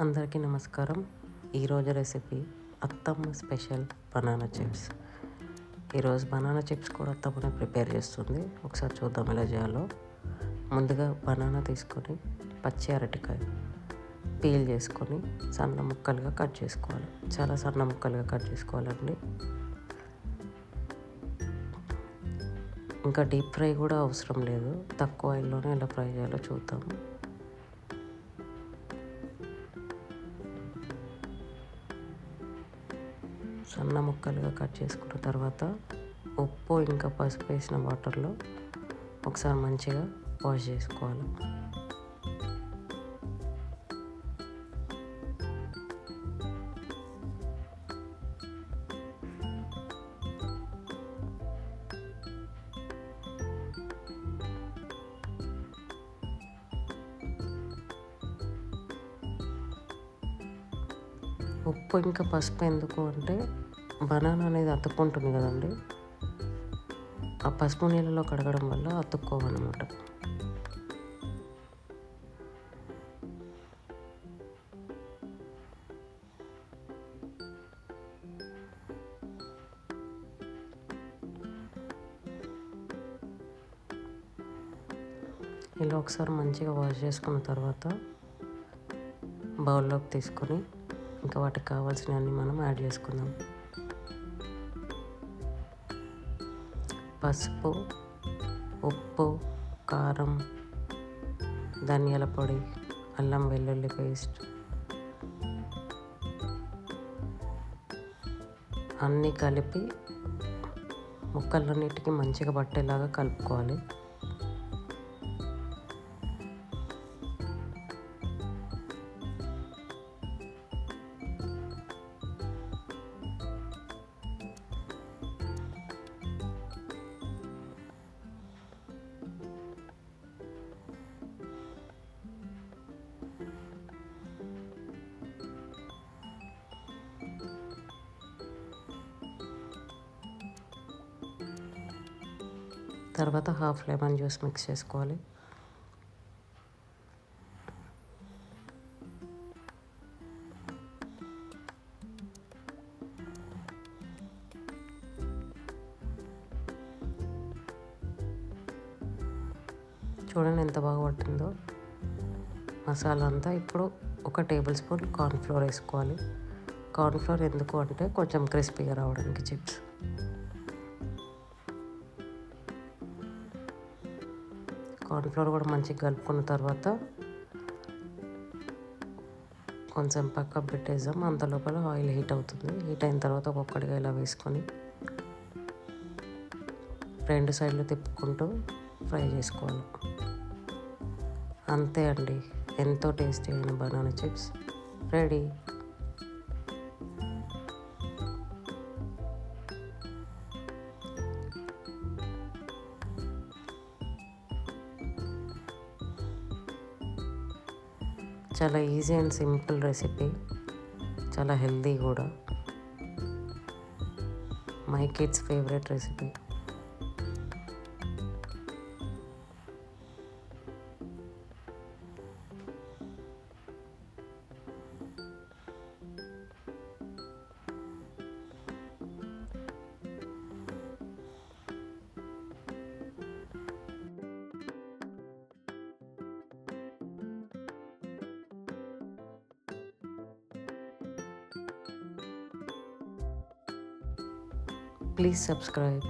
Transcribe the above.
అందరికీ నమస్కారం. ఈరోజు రెసిపీ అత్తమ్మ స్పెషల్ బనానా చిప్స్. ఈరోజు బనానా చిప్స్ కూడా అత్తమ్మనే ప్రిపేర్ చేస్తుంది. ఒకసారి చూద్దాం ఎలా చేయాలో. ముందుగా బనానా తీసుకొని పచ్చి అరటికాయ పీల్ చేసుకొని సన్న ముక్కలుగా కట్ చేసుకోవాలి. చాలా సన్న ముక్కలుగా కట్ చేసుకోవాలండి. ఇంకా డీప్ ఫ్రై కూడా అవసరం లేదు, తక్కువ ఆయిల్లోనే ఎలా ఫ్రై చేయాలో చూద్దాం. సన్న ముక్కలుగా కట్ చేసుకున్న తర్వాత ఉప్పు ఇంకా పసుపు వేసిన వాటర్లో ఒకసారి మంచిగా వాష్ చేసుకోవాలి. ఉప్పు ఇంకా పసుపు ఎందుకు అంటే బనానా అనేది అతుక్కుంటుంది కదండి, ఆ పసుపు నీళ్ళలో కడగడం వల్ల అతుక్కోవన్నమాట. ఇలా ఒకసారి మంచిగా వాష్ చేసుకున్న తర్వాత బౌల్లోకి తీసుకొని ఇంకా వాటికి కావాల్సినవన్నీ మనం యాడ్ చేసుకుందాం. పసుపు, ఉప్పు, కారం, ధనియాల పొడి, అల్లం వెల్లుల్లి పేస్ట్ అన్నీ కలిపి ముక్కలన్నిటికీ మంచిగా పట్టేలాగా కలుపుకోవాలి. తర్వాత హాఫ్ లెమన్ జ్యూస్ మిక్స్ చేసుకోవాలి. చూడండి ఎంత బాగా పట్టిందో మసాలా అంతా. ఇప్పుడు 1 టేబుల్ స్పూన్ కార్న్ఫ్లోర్ వేసుకోవాలి. కార్న్ఫ్లోర్ ఎందుకు అంటే కొంచెం క్రిస్పీగా రావడానికి చిప్స్. కార్న్ఫ్లోర్ కూడా మంచిగా కలుపుకున్న తర్వాత కొంచెం పక్కకు పెట్టేద్దాం. అంత లోపల ఆయిల్ హీట్ అవుతుంది. హీట్ అయిన తర్వాత ఒక్కొక్కటిగా ఇలా వేసుకొని 2 సైడ్లు తిప్పుకుంటూ ఫ్రై చేసుకోవాలి. అంతే అండి, ఎంతో టేస్టీ అయిన బనానా చిప్స్ రెడీ. చాలా ఈజీ అండ్ సింపుల్ రెసిపీ, చాలా హెల్దీ కూడా. My kids favourite recipe. Please subscribe.